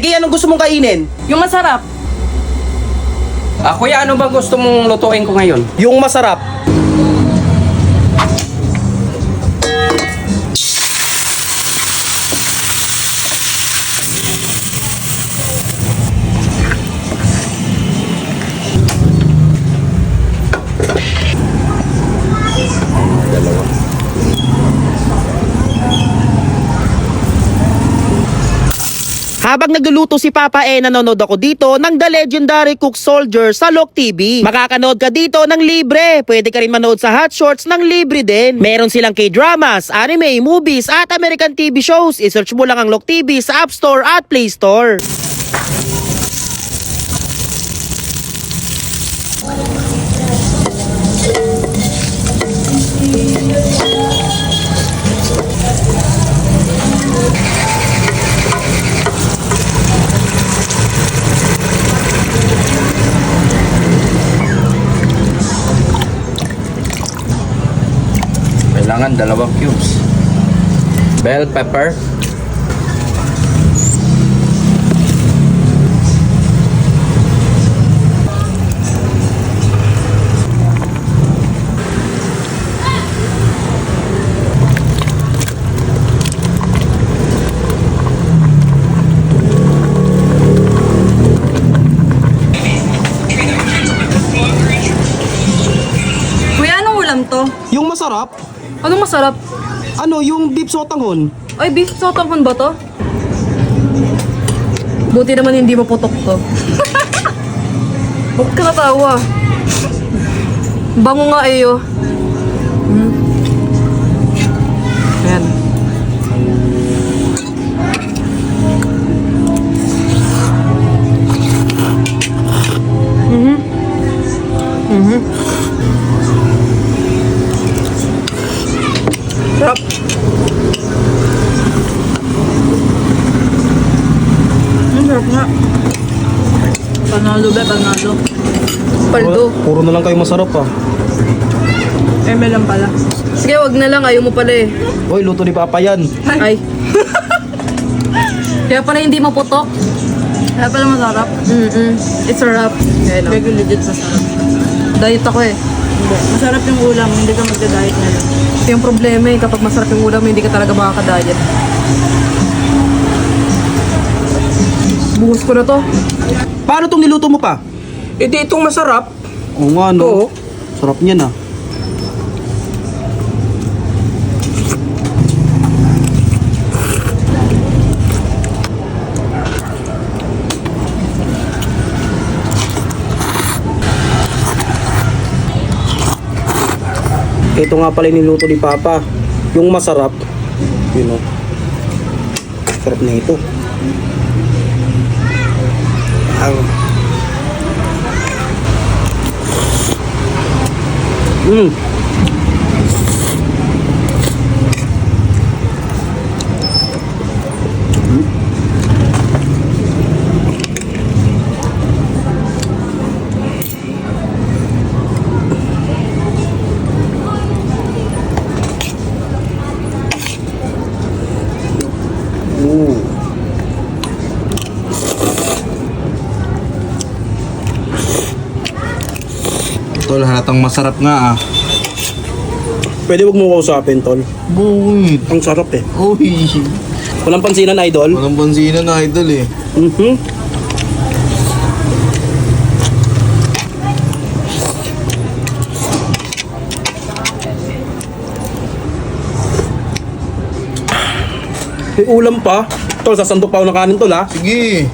Sige, anong gusto mong kainin? Yung masarap. Kuya, ano ba gusto mong lutuin ko ngayon? Yung masarap. Habang nagluluto si Papa nanonood ako dito ng The Legendary Cook Soldier sa Lok TV. Makakanood ka dito ng libre. Pwede ka rin manood sa Hot Shorts ng libre din. Meron silang K-dramas, anime, movies at American TV shows. I-search mo lang ang Lok TV sa App Store at Play Store. Kailangan 2 cubes. Bell pepper. Kuya, anong ulam to? Yung masarap? Anong masarap? Ano, yung beef sotanghon? Ay, beef sotanghon ba to? Buti naman hindi maputok to. Huwag ka natawa. Bango nga iyo. Ayan. Sarap. Sarap nga. Panalo ba? Panalo. Paldo. Puro na lang kayo masarap ah. ML lang pala. Sige, wag na lang. Ayaw mo pala eh. Hoy, luto ni Papa yan. Ay. Kaya pala hindi maputok. Kaya pala masarap. It's a wrap. Kaya no? Very legit masarap. Diet ako eh. Hindi. Masarap yung ulam. Hindi ka magda-diet ngayon. Ito yung problema eh. Kapag masarap yung ulam, hindi ka talaga makaka-diet. Buhos ko na to. Paano tong niluto mo pa? Di itong masarap. Oo nga, no? Oo. Sarap niyan ah. Ito nga pala yung niluto ni Papa. Yung masarap. Yun o. Sarap na ito. Tol, halatang masarap nga ah. Pwede wag mo kausapin, tol. Buwit. Ang sarap eh. Uy. Walang pansinan, idol. Walang pansinan na idol eh. May ulam pa. Tol, sasandok pa ako ng kanin, tol ha. Sige.